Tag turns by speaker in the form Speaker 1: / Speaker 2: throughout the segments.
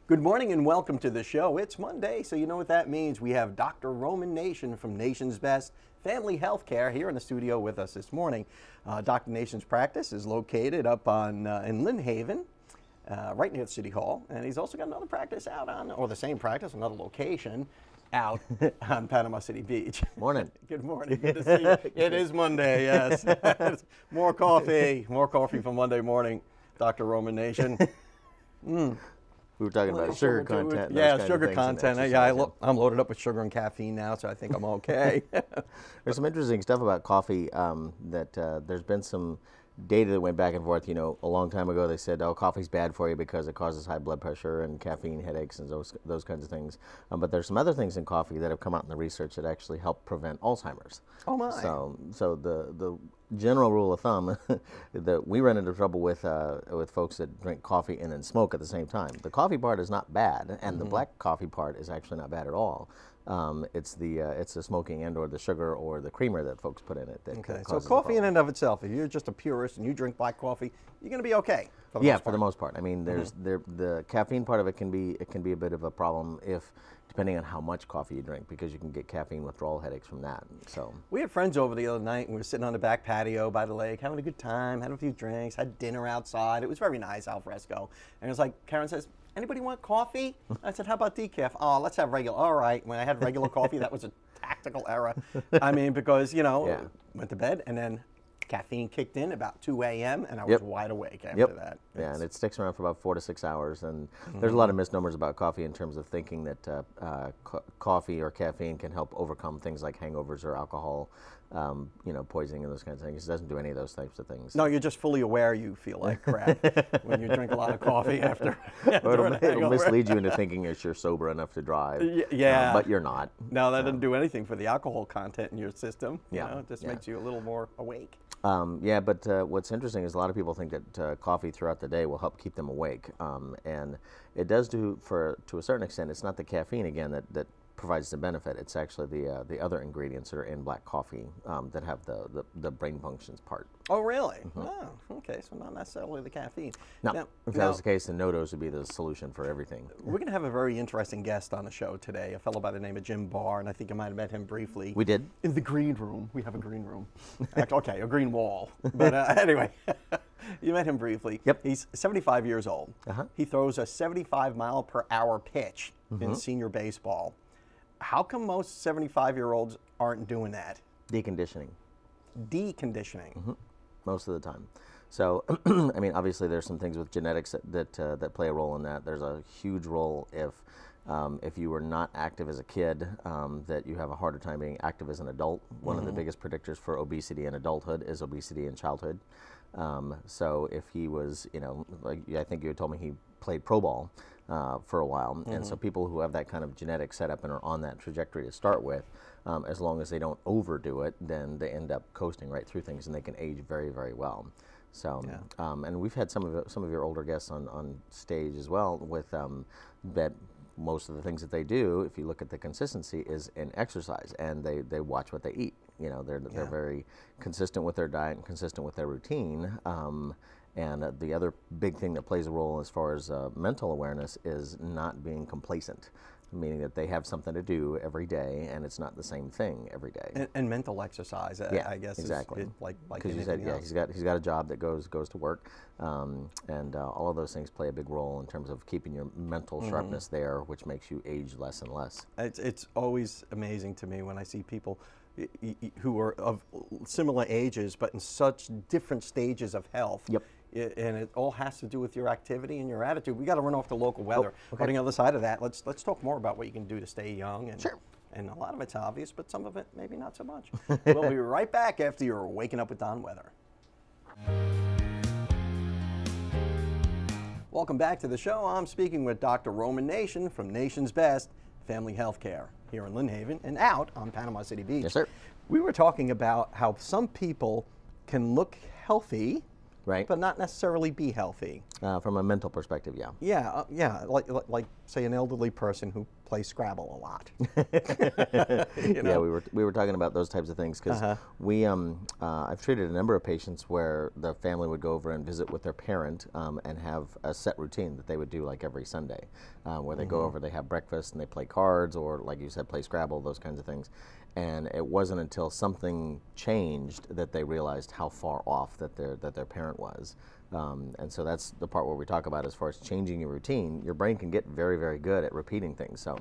Speaker 1: Good morning and welcome to the show. It's Monday, so you know what that means. We have Dr. Roman Nation from Nation's Best Family Healthcare here in the studio with us this morning. Dr. Nation's practice is located up on in Lynn Haven, right near the City Hall, and he's also got another practice out on, or the same practice, another location out on Panama City Beach.
Speaker 2: Morning.
Speaker 1: Good morning. Good to see you. It is Monday, yes. More coffee for Monday morning, Dr. Roman Nation.
Speaker 2: We were talking about sugar content.
Speaker 1: Yeah, sugar content. Yeah, I'm loaded up with sugar and caffeine now, so I think I'm okay.
Speaker 2: There's some interesting stuff about coffee that there's been some data that went back and forth. You know, a long time ago they said, oh, coffee's bad for you because it causes high blood pressure and caffeine headaches and those kinds of things. But there's some other things in coffee that have come out in the research that actually help prevent Alzheimer's. Oh my! So the general rule of thumb that we run into trouble with folks that drink coffee and then smoke at the same time. The coffee part is not bad, and the black coffee part is actually not bad at all. It's the smoking and or the sugar or the creamer that folks put in it. That
Speaker 1: okay, so coffee in and of itself, if you're just a purist and you drink black coffee, you're going to be okay.
Speaker 2: For the most part. I mean, there's the caffeine part of it can be a bit of a problem depending on how much coffee you drink, because you can get caffeine withdrawal headaches from that. So
Speaker 1: we had friends over the other night and we were sitting on the back patio by the lake having a good time, had a few drinks, had dinner outside. It was very nice, al fresco. And it was like, Karen says, anybody want coffee? I said, how about decaf? Oh, let's have regular. All right. When I had regular coffee, that was a tactical error. I mean, because, you know, went to bed and then caffeine kicked in about 2 a.m. and I was wide awake after that.
Speaker 2: Yeah, and it sticks around for about 4 to 6 hours. And there's a lot of misnomers about coffee in terms of thinking that coffee or caffeine can help overcome things like hangovers or alcohol, poisoning and those kinds of things. It doesn't do any of those types of things.
Speaker 1: No, you're just fully aware you feel like crap when you drink a lot of coffee after
Speaker 2: it'll mislead you into thinking you're sober enough to drive.
Speaker 1: Yeah.
Speaker 2: But you're not.
Speaker 1: No, that doesn't do anything for the alcohol content in your system. You know, it just makes you a little more awake.
Speaker 2: But what's interesting is a lot of people think that coffee throughout the day will help keep them awake, and it does to a certain extent. It's not the caffeine again that provides the benefit. It's actually the other ingredients that are in black coffee that have the brain functions part.
Speaker 1: Oh, really? Oh, okay. So not necessarily the caffeine.
Speaker 2: No. If that was the case, then no-dose would be the solution for everything.
Speaker 1: We're going to have a very interesting guest on the show today, a fellow by the name of Jim Barr, and I think you might have met him briefly.
Speaker 2: We did.
Speaker 1: In the green room. We have a green room. Okay, a green wall. But anyway, you met him briefly.
Speaker 2: Yep.
Speaker 1: He's 75 years old. He throws a 75-mile-per-hour pitch in senior baseball. How come most 75-year-olds aren't doing that?
Speaker 2: Deconditioning.
Speaker 1: Deconditioning.
Speaker 2: Most of the time. So, I mean, obviously there's some things with genetics that play a role in that. There's a huge role if you were not active as a kid, that you have a harder time being active as an adult. One of the biggest predictors for obesity in adulthood is obesity in childhood. So if he was, like I think you had told me he played pro ball for a while, and so people who have that kind of genetic setup and are on that trajectory to start with, as long as they don't overdo it, then they end up coasting right through things and they can age very, very well. So, and we've had some of your older guests on stage as well with that. Most of the things that they do, if you look at the consistency, is in exercise, and they watch what they eat. They're very consistent with their diet and consistent with their routine. And the other big thing that plays a role as far as mental awareness is not being complacent, meaning that they have something to do every day, and it's not the same thing every day.
Speaker 1: And mental exercise, I guess,
Speaker 2: exactly.
Speaker 1: Is like
Speaker 2: because you said, he's got a job that goes to work, and all of those things play a big role in terms of keeping your mental sharpness there, which makes you age less and less.
Speaker 1: It's always amazing to me when I see people who are of similar ages but in such different stages of health.
Speaker 2: Yep.
Speaker 1: And it all has to do with your activity and your attitude. We got to run off the local weather. On the other side of that, let's talk more about what you can do to stay young. And, and a lot of it's obvious, but some of it maybe not so much. We'll be right back after your Waking Up with Don weather. Welcome back to the show. I'm speaking with Dr. Roman Nation from Nation's Best Family Healthcare here in Lynn Haven and out on Panama City Beach.
Speaker 2: Yes, sir.
Speaker 1: We were talking about how some people can look healthy,
Speaker 2: right,
Speaker 1: but not necessarily be healthy.
Speaker 2: From a mental perspective,
Speaker 1: Yeah, like say an elderly person who play Scrabble a lot.
Speaker 2: Yeah, we were talking about those types of things because I've treated a number of patients where the family would go over and visit with their parent and have a set routine that they would do like every Sunday, where they go over, they have breakfast and they play cards, or like you said, play Scrabble, those kinds of things. And it wasn't until something changed that they realized how far off that their parent was. And so that's the part where we talk about, as far as changing your routine, your brain can get very, very good at repeating things. So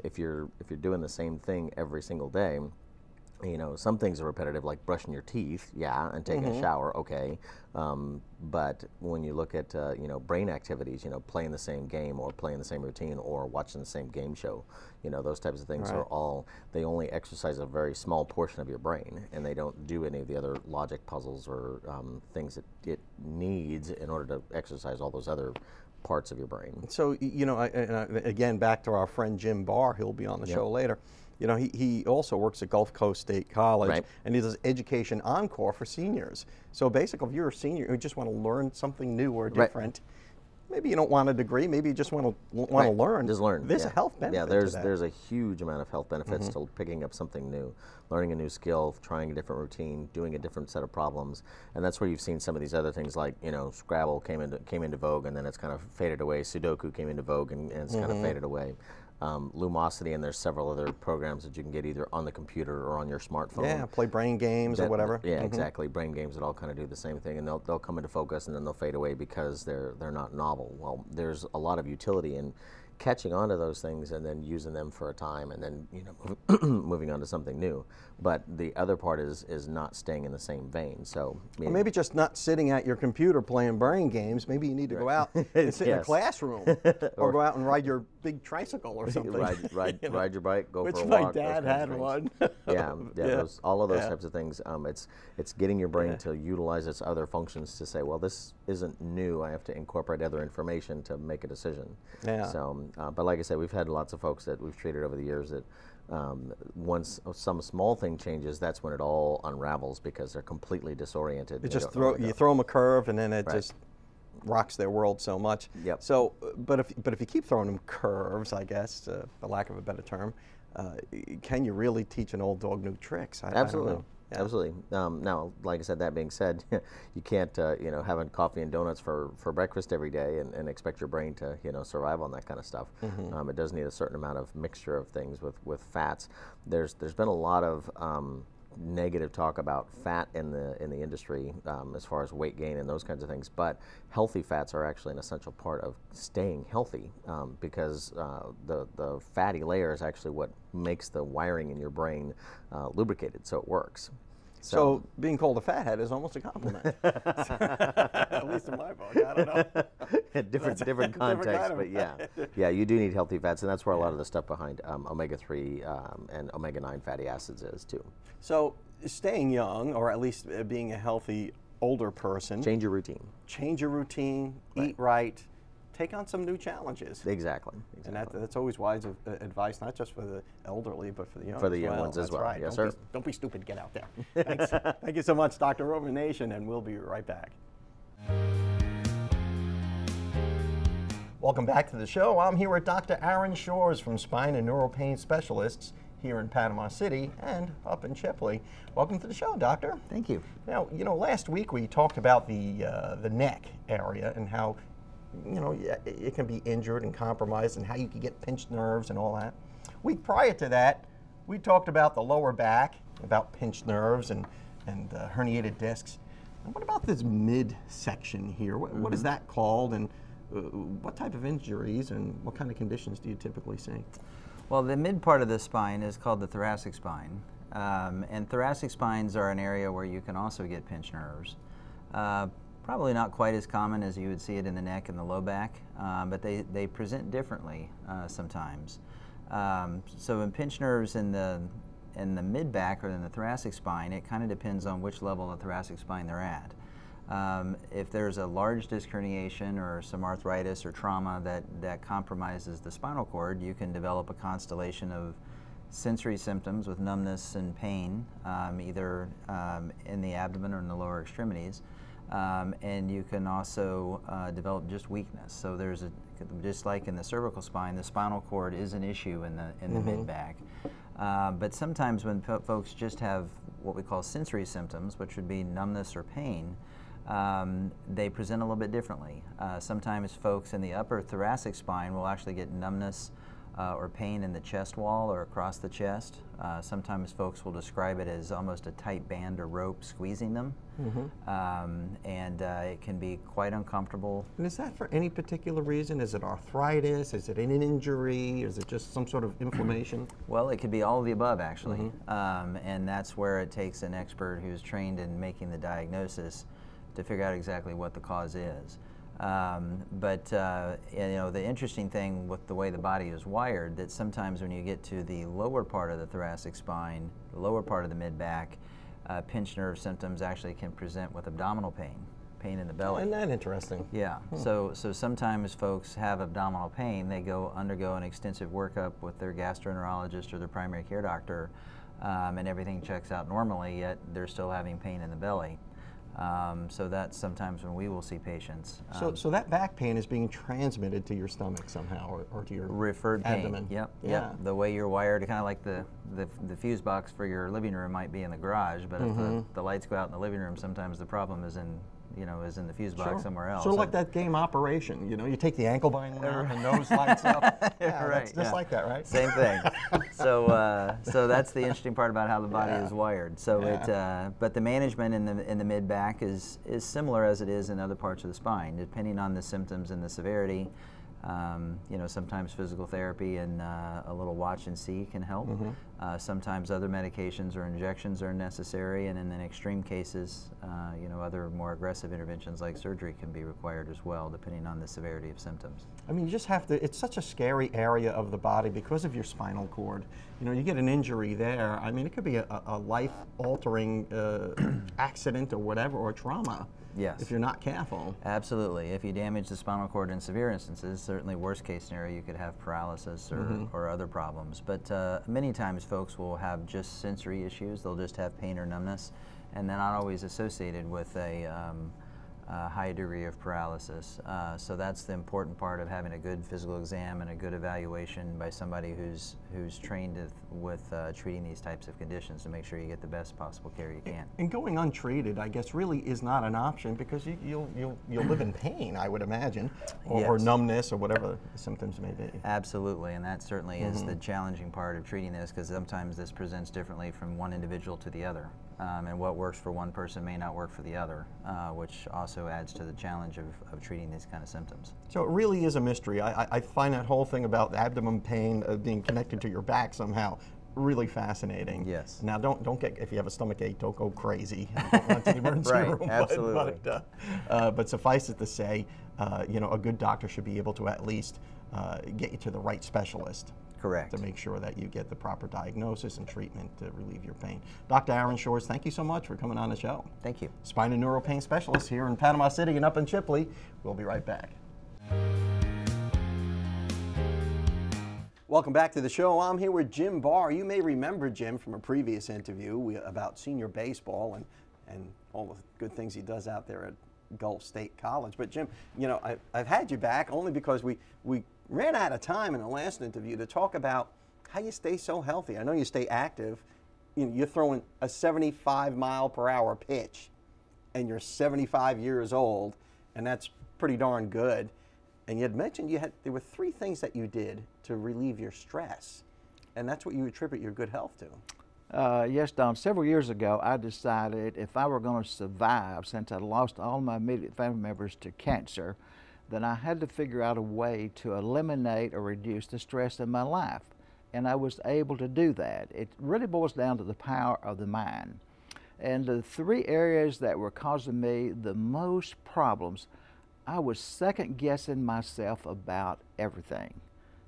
Speaker 2: if you're doing the same thing every single day, you know, some things are repetitive, like brushing your teeth, and taking a shower, okay. But when you look at, you know, brain activities, you know, playing the same game or playing the same routine or watching the same game show, you know, those types of things are all, they only exercise a very small portion of your brain, and they don't do any of the other logic puzzles or things that it needs in order to exercise all those other parts of your brain.
Speaker 1: So, you know, again, back to our friend Jim Barr, he'll be on the show later. You know, he also works at Gulf Coast State College, and he does education encore for seniors. So basically, if you're a senior who just want to learn something new or different, maybe you don't want a degree, maybe you just want to learn.
Speaker 2: Just learn.
Speaker 1: There's a health benefit.
Speaker 2: Yeah, there's a huge amount of health benefits to picking up something new, learning a new skill, trying a different routine, doing a different set of problems, and that's where you've seen some of these other things like, you know, Scrabble came into vogue, and then it's kind of faded away. Sudoku came into vogue, and it's kind of faded away. Lumosity, and there's several other programs that you can get either on the computer or on your smartphone.
Speaker 1: Yeah, play brain games or whatever.
Speaker 2: Yeah, exactly. Brain games that all kind of do the same thing, and they'll come into focus and then they'll fade away because they're not novel. Well, there's a lot of utility in catching on to those things and then using them for a time, and then, you know, moving on to something new. But the other part is not staying in the same vein. So
Speaker 1: or maybe just not sitting at your computer playing brain games. Maybe you need to go out and sit in a classroom, or go out and ride your big tricycle or something.
Speaker 2: ride your bike, go for a walk.
Speaker 1: Which my dad had one.
Speaker 2: All of those types of things. It's getting your brain to utilize its other functions to say, well, this isn't new. I have to incorporate other information to make a decision. Yeah. So, but like I said, we've had lots of folks that we've treated over the years that once some small thing changes, that's when it all unravels because they're completely disoriented.
Speaker 1: You just throw them a curve, and then it just rocks their world so much.
Speaker 2: Yep. So,
Speaker 1: but if you keep throwing them curves, I guess, for lack of a better term, can you really teach an old dog new tricks?
Speaker 2: Absolutely.
Speaker 1: I don't know. Yeah.
Speaker 2: Absolutely. Now, like I said, that being said, you can't, you know, having coffee and donuts for breakfast every day and expect your brain to, you know, survive on that kind of stuff. It does need a certain amount of mixture of things with fats. There's been a lot of negative talk about fat in the industry as far as weight gain and those kinds of things, but healthy fats are actually an essential part of staying healthy because the fatty layer is actually what makes the wiring in your brain lubricated, so it works.
Speaker 1: So being called a fathead is almost a compliment. At least in my book, I don't know.
Speaker 2: different context, but yeah, you do need healthy fats, and that's where a lot of the stuff behind omega-3 and omega-9 fatty acids is too.
Speaker 1: So staying young, or at least being a healthy older person.
Speaker 2: Change your routine.
Speaker 1: Change your routine, eat right, take on some new challenges.
Speaker 2: Exactly.
Speaker 1: And that's always wise advice, not just for the elderly, but for the young.
Speaker 2: For the young ones as well.
Speaker 1: Right.
Speaker 2: Yes, sir.
Speaker 1: Don't be stupid. Get out there. Thanks. Thank you so much, Dr. Roman Nation, and we'll be right back. Welcome back to the show. I'm here with Dr. Aaron Shores from Spine and Neural Pain Specialists here in Panama City and up in Chipley. Welcome to the show, Doctor.
Speaker 2: Thank you.
Speaker 1: Now, you know, last week we talked about the neck area and how, you know, it can be injured and compromised, and how you can get pinched nerves and all that. Week prior to that, we talked about the lower back, about pinched nerves and herniated discs. And what about this midsection here? What is that called, and what type of injuries and what kind of conditions do you typically see?
Speaker 3: Well, the mid part of the spine is called the thoracic spine, and thoracic spines are an area where you can also get pinched nerves. Probably not quite as common as you would see it in the neck and the low back, but they present differently sometimes. So in pinched nerves in the mid back or in the thoracic spine, it kind of depends on which level of thoracic spine they're at. If there's a large disc herniation or some arthritis or trauma that compromises the spinal cord, you can develop a constellation of sensory symptoms with numbness and pain, either in the abdomen or in the lower extremities. And you can also develop just weakness. So there's a Just like in the cervical spine, the spinal cord is an issue in the mid-back. But sometimes when folks just have what we call sensory symptoms, which would be numbness or pain, they present a little bit differently. Sometimes folks in the upper thoracic spine will actually get numbness or pain in the chest wall or across the chest. Sometimes folks will describe it as almost a tight band or rope squeezing them, and it can be quite uncomfortable.
Speaker 1: And is that for any particular reason? Is it arthritis? Is it an injury? Is it just some sort of inflammation?
Speaker 3: Well, it could be all of the above, actually, and that's where it takes an expert who's trained in making the diagnosis to figure out exactly what the cause is. But you know, the interesting thing with the way the body is wired, that sometimes when you get to the lower part of the thoracic spine, the lower part of the mid-back, pinched nerve symptoms actually can present with abdominal pain in the belly.
Speaker 1: Isn't that interesting?
Speaker 3: Yeah. So sometimes folks have abdominal pain. They undergo an extensive workup with their gastroenterologist or their primary care doctor, and everything checks out normally, yet they're still having pain in the belly. So that's sometimes when we will see patients.
Speaker 1: So that back pain is being transmitted to your stomach somehow, or to your
Speaker 3: referred
Speaker 1: abdomen.
Speaker 3: Pain. Yep.
Speaker 1: Yeah.
Speaker 3: Yep. The way you're wired, kind of like the fuse box for your living room might be in the garage, but if the lights go out in the living room, sometimes the problem is in the fuse box somewhere else.
Speaker 1: Sort of like that game Operation. You know, you take the ankle binder and the nose lights up. Yeah,
Speaker 3: right.
Speaker 1: That's just like that, right?
Speaker 3: Same thing. So that's the interesting part about how the body is wired. So but the management in the mid back is similar as it is in other parts of the spine, depending on the symptoms and the severity. You know, sometimes physical therapy and a little watch and see can help. Sometimes other medications or injections are necessary, and in extreme cases, you know, other more aggressive interventions like surgery can be required as well, depending on the severity of symptoms.
Speaker 1: I mean, you just have to, it's such a scary area of the body because of your spinal cord. You know, you get an injury there, I mean, it could be a life-altering accident or whatever, or trauma.
Speaker 3: Yes.
Speaker 1: If you're not careful.
Speaker 3: Absolutely. If you damage the spinal cord in severe instances, certainly worst case scenario, you could have paralysis or other problems. But many times folks will have just sensory issues. They'll just have pain or numbness, and they're not always associated with a high degree of paralysis. So that's the important part of having a good physical exam and a good evaluation by somebody who's trained with treating these types of conditions to make sure you get the best possible care you can.
Speaker 1: And going untreated, I guess, really is not an option because you'll live in pain, I would imagine, or numbness or whatever the symptoms may be.
Speaker 3: Absolutely, and that certainly is the challenging part of treating this, because sometimes this presents differently from one individual to the other. And what works for one person may not work for the other, which also adds to the challenge of treating these kind of symptoms.
Speaker 1: So it really is a mystery. I find that whole thing about abdomen pain being connected to your back somehow really fascinating.
Speaker 3: Yes.
Speaker 1: Now, don't get, if you have a stomach ache, don't go crazy and go run to the emergency room.
Speaker 3: Absolutely.
Speaker 1: But suffice it to say, you know, a good doctor should be able to at least get you to the right specialist.
Speaker 3: Correct.
Speaker 1: To make sure that you get the proper diagnosis and treatment to relieve your pain. Dr. Aaron Shores, thank you so much for coming on the show.
Speaker 3: Thank you.
Speaker 1: Spine and neural pain specialist here in Panama City and up in Chipley. We'll be right back. Welcome back to the show. I'm here with Jim Barr. You may remember Jim from a previous interview about senior baseball and all the good things he does out there at Gulf State College. But Jim, you know, I've had you back only because we ran out of time in the last interview to talk about how you stay so healthy. I know you stay active. You know, you're throwing a 75-mile-per-hour pitch, and you're 75 years old, and that's pretty darn good. And you had mentioned there were 3 things that you did to relieve your stress, and that's what you attribute your good health to.
Speaker 4: Yes, Don. Several years ago, I decided if I were going to survive, since I lost all my immediate family members to cancer, then I had to figure out a way to eliminate or reduce the stress in my life. And I was able to do that. It really boils down to the power of the mind. And the 3 areas that were causing me the most problems, I was second guessing myself about everything.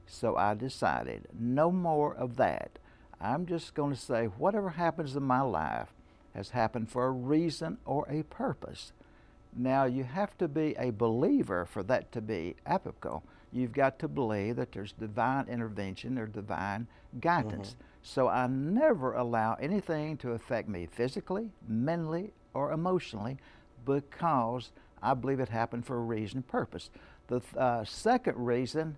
Speaker 4: So I decided no more of that. I'm just going to say whatever happens in my life has happened for a reason or a purpose. Now, you have to be a believer for that to be applicable. You've got to believe that there's divine intervention or divine guidance. So I never allow anything to affect me physically, mentally, or emotionally because I believe it happened for a reason and purpose. The second reason,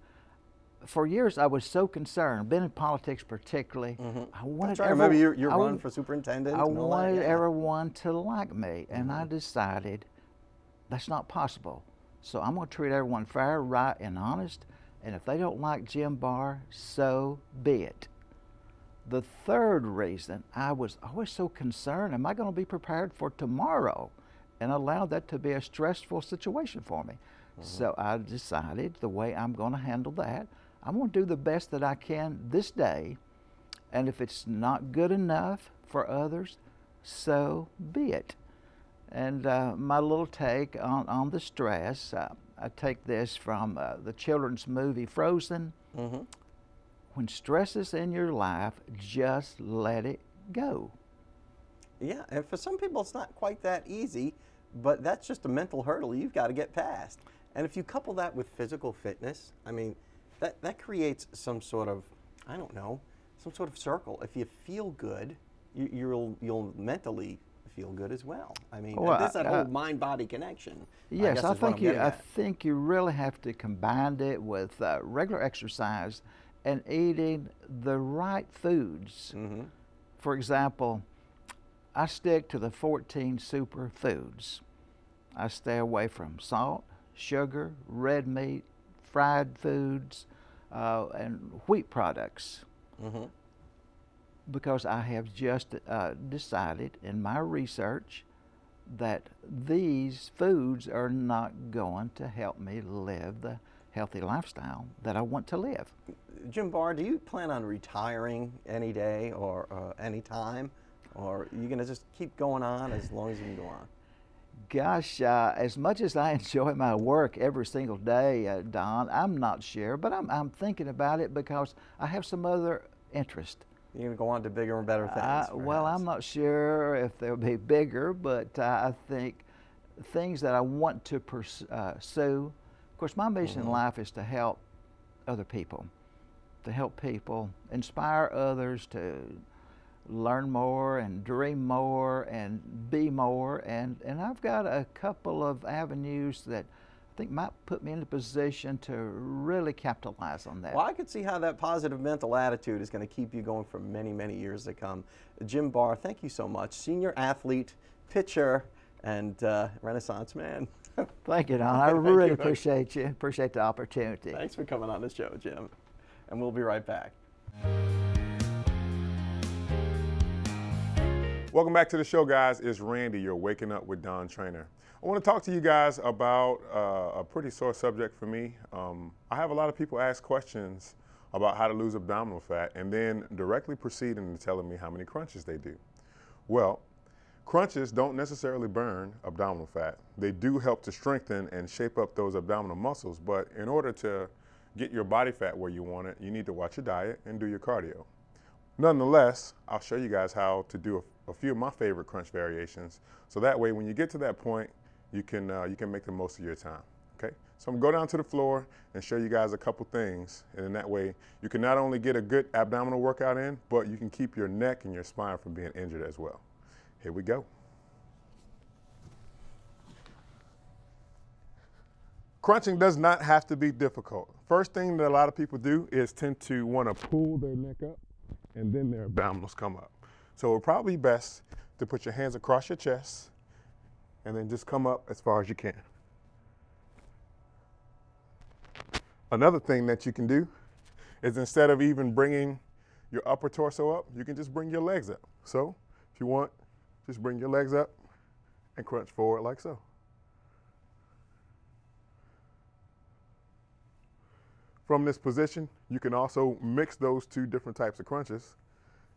Speaker 4: for years I was so concerned, been in politics particularly. I wanted
Speaker 1: That's right. Remember you run for superintendent.
Speaker 4: I
Speaker 1: and all that?
Speaker 4: wanted
Speaker 1: Yeah.
Speaker 4: everyone to like me, and I decided that's not possible. So I'm going to treat everyone fair, right, and honest. And if they don't like Jim Barr, so be it. The third reason, I was always so concerned, am I going to be prepared for tomorrow? And allowed that to be a stressful situation for me. So I decided the way I'm going to handle that, I'm going to do the best that I can this day. And if it's not good enough for others, so be it. And my little take on the stress, I take this from the children's movie Frozen. When stress is in your life, just let it go.
Speaker 1: Yeah, and for some people it's not quite that easy, but that's just a mental hurdle you've got to get past. And if you couple that with physical fitness, I mean, that creates some sort of, I don't know, some sort of circle. If you feel good, you'll mentally feel good as well. I mean, there's that whole mind-body connection.
Speaker 4: Yes, I think you really have to combine it with regular exercise and eating the right foods. For example, I stick to the 14 superfoods. I stay away from salt, sugar, red meat, fried foods, and wheat products. Because I have just decided in my research that these foods are not going to help me live the healthy lifestyle that I want to live.
Speaker 1: Jim Barr, do you plan on retiring any day or any time? Or are you going to just keep going on as long as you can go on?
Speaker 4: Gosh, as much as I enjoy my work every single day, Don, I'm not sure, but I'm thinking about it because I have some other interest.
Speaker 1: You're going to go on to bigger and better things?
Speaker 4: Well, I'm not sure if they'll be bigger, but I think things that I want to pursue. Of course, my mission in life is to help other people, inspire others to learn more and dream more and be more. And I've got a couple of avenues that I think might put me in a position to really capitalize on that.
Speaker 1: Well, I could see how that positive mental attitude is going to keep you going for many, many years to come. Jim Barr, thank you so much. Senior athlete, pitcher, and Renaissance man.
Speaker 4: Thank you, Don. I really appreciate you. Appreciate the opportunity.
Speaker 1: Thanks for coming on the show, Jim. And we'll be right back.
Speaker 5: Welcome back to the show, guys. It's Randy, your Waking Up with Don trainer. I want to talk to you guys about a pretty sore subject for me. I have a lot of people ask questions about how to lose abdominal fat and then directly proceed into telling me how many crunches they do. Well, crunches don't necessarily burn abdominal fat. They do help to strengthen and shape up those abdominal muscles, but in order to get your body fat where you want it, you need to watch your diet and do your cardio. Nonetheless, I'll show you guys how to do a few of my favorite crunch variations, so that way when you get to that point, you can make the most of your time. Okay, so I'm gonna go down to the floor and show you guys a couple things, and in that way you can not only get a good abdominal workout in, but you can keep your neck and your spine from being injured as well. Here we go. Crunching does not have to be difficult. First thing that a lot of people do is tend to want to pull their neck up and then their abdominals come up. So it would probably be best to put your hands across your chest and then just come up as far as you can. Another thing that you can do is instead of even bringing your upper torso up, you can just bring your legs up. So if you want, just bring your legs up and crunch forward like so. From this position, you can also mix those two different types of crunches.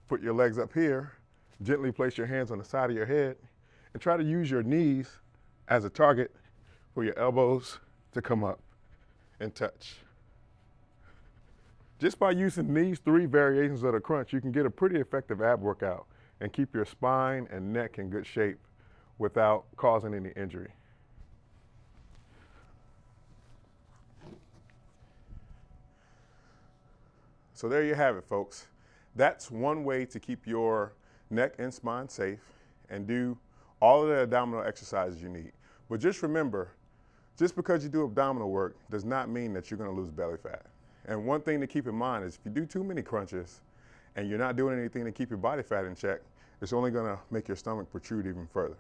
Speaker 5: Put your legs up here, gently place your hands on the side of your head, and try to use your knees as a target for your elbows to come up and touch. Just by using these three variations of the crunch, you can get a pretty effective ab workout and keep your spine and neck in good shape without causing any injury. So there you have it, folks. That's one way to keep your neck and spine safe and do all of the abdominal exercises you need. But just remember, Just because you do abdominal work does not mean that you're going to lose belly fat. And one thing to keep in mind is if you do too many crunches and you're not doing anything to keep your body fat in check, it's only going to make your stomach protrude even further.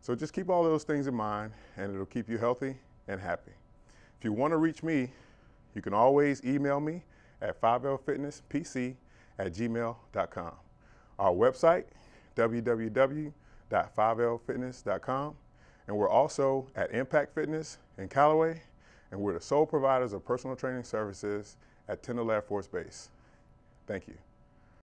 Speaker 5: So just keep all those things in mind, and it'll keep you healthy and happy. If you want to reach me, you can always email me at 5lfitnesspc@gmail.com. Our website, www.5lfitness.com, and we're also at Impact Fitness in Callaway, and we're the sole providers of personal training services at Tyndall Air Force Base. Thank you.